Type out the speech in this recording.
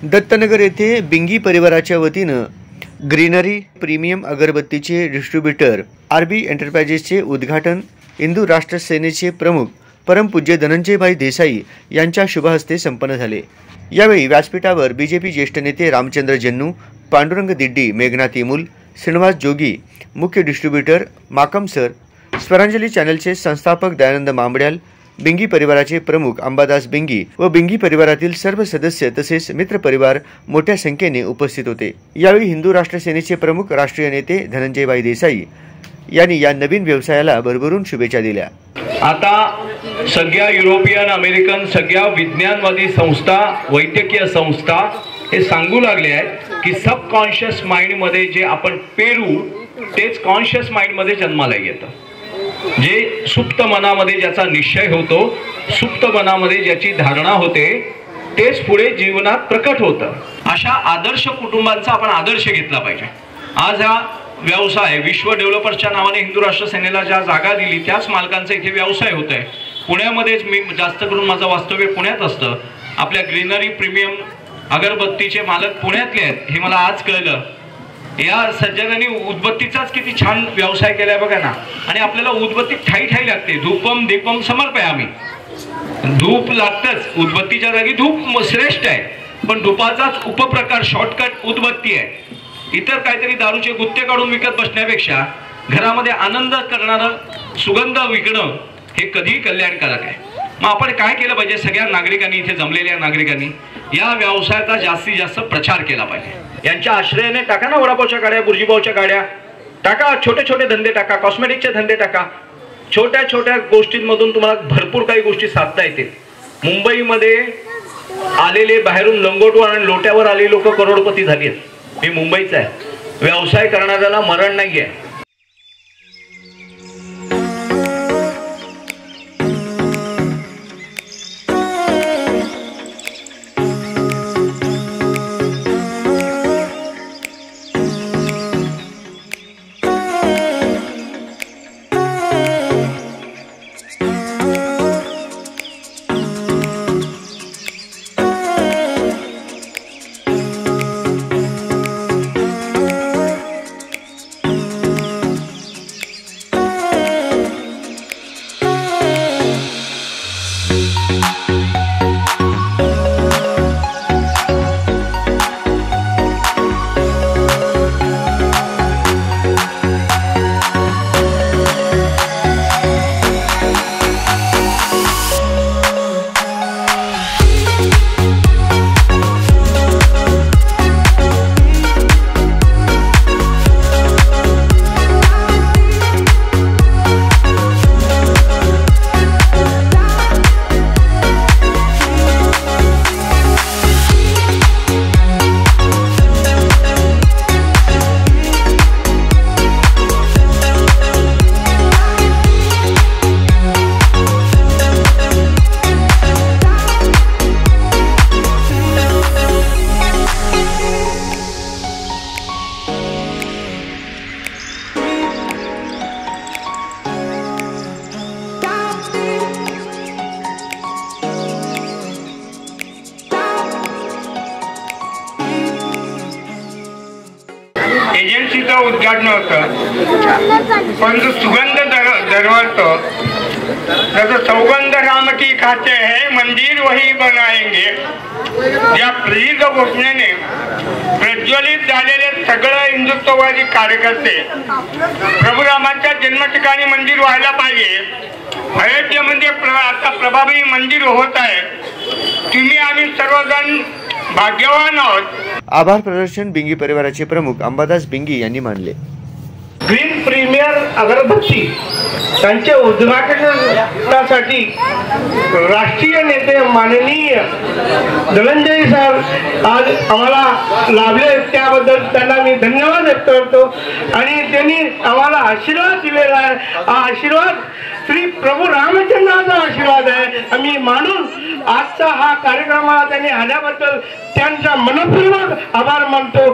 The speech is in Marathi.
दत्तनगर येथे बिंगी परिवाराच्या वतीनं ग्रीनरी प्रीमियम अगरबत्तीचे डिस्ट्रीब्युटर आरबी एंटरप्राइजेसचे उद्घाटन हिंदू राष्ट्र सेनेचे प्रमुख परमपूज्य धनंजयभाई देसाई यांच्या शुभहस्ते संपन्न झाले। यावेळी व्यासपीठावर बीजेपी ज्येष्ठ नेते रामचंद्र जन्नू, पांडुरंग दिड्डी, मेघनाथ इमुल, श्रीनिवास जोगी, मुख्य डिस्ट्रीब्युटर माकम सर, स्वरांजली चॅनलचे संस्थापक दयानंद मांबड्याल, बिंगी परिवाराचे प्रमुख अंबादास बिंगी व बिंगी परिवारातील सर्व सदस्य तसेच मित्र परिवार मोठ्या संख्येने उपस्थित होते। यावेळी हिंदू राष्ट्र सेनेचे प्रमुख राष्ट्रीय नेते धनंजयभाई देसाई यांनी या नवीन व्यवसायाला भरभरून शुभेच्छा दिल्या। आता सगळ्या युरोपियन, अमेरिकन सगळ्या विज्ञानवादी संस्था, वैद्यकीय संस्था हे सांगू लागले आहेत की सबकॉन्शियस माइंड मध्ये जे आपण पेरू तेच कॉन्शियस माइंड मध्ये जन्माला येतं। जे सुप्त मनामध्ये ज्याचा निश्चय होतो, सुप्त मनामध्ये ज्याची धारणा होते तेच पुढे जीवनात प्रकट होतं। अशा आदर्श कुटुंबांचा आपण आदर्श घेतला पाहिजे। आज हा व्यवसाय विश्व डेव्हलपर्सच्या नावाने हिंदू राष्ट्र सेनेला ज्या जागा दिली त्याच मालकांचा इथे व्यवसाय होत आहे। पुण्यामध्येच मी जास्त करून माझं वास्तव्य पुण्यात असतं। आपल्या ग्रीनरी प्रीमियम अगरबत्तीचे मालक पुण्यातले आहेत हे मला आज कळलं। या सज्जनांनी उदबत्तीचाच किती छान व्यवसाय केलाय बघा ना। आणि आपल्याला उदबत्ती ठाई ठाई लागते, धूपम दीपम समर्पयामी, धूप लागतच, उदबत्तीच्या जागी धूप श्रेष्ठ आहे, पण धूपाचाच उपप्रकार शॉर्टकट उदबत्ती आहे। इतर काहीतरी दारूचे गुत्ते काढून विकत बसण्यापेक्षा घरामध्ये आनंद करणारं सुगंध विकणं हे कधीही कल्याणकारक आहे। मग आपण काय केलं पाहिजे? सगळ्या नागरिकांनी, इथे जमलेल्या नागरिकांनी या व्यवसायाचा जास्तीत जास्त प्रचार केला पाहिजे। यांच्या आश्रयाने टाका ना वडापावच्या गाड्या, बुर्जीपावच्या गाड्या टाका, छोटे छोटे धंदे टाका, कॉस्मेटिकचे धंदे टाका। छोट्या छोट्या गोष्टींमधून तुम्हाला भरपूर काही गोष्टी साधता येतील। मुंबईमध्ये आलेले बाहेरून लंगोटवर आणि लोट्यावर आलेले लोक करोडपती झाली आहेत। मी मुंबईचा आहे, व्यवसाय करणाऱ्याला मरण नाहीये। एजन्सीचं उद्घाटन होतं, पण जो सुगंध दरवळतो त्याचं सौगंध राम की खाते है मंदिर वही बनाएंगे या प्रदीर्घ घोषणेने प्रज्वलित झालेले सगळे हिंदुत्ववादी कार्यकर्ते प्रभू रामाच्या जन्मठिकाणी मंदिर व्हायला पाहिजे। अयोध्येमध्ये आता प्रभावी मंदिर होत आहे। तुम्ही आम्ही सर्वजण भाग्यवान आहोत। आभार प्रदर्शन बिंगी परिवाराचे प्रमुख अंबादास बिंगी यांनी मानले। ग्रीन प्रीमियर अगरबत्ती त्यांच्या उद्घाटनासाठी राष्ट्रीय नेते माननीय धनंजय साहेब आज आम्हाला लाभले, त्याबद्दल त्यांना मी धन्यवाद व्यक्त करतो। आणि त्यांनी आम्हाला आशीर्वाद दिलेला आहे। हा आशीर्वाद श्री प्रभू रामचंद्राचा आशीर्वाद आहे। आम्ही मानून आजचा हा कार्यक्रमाला त्यांनी आल्याबद्दल त्यांचा मनपूर्वक आभार मानतो।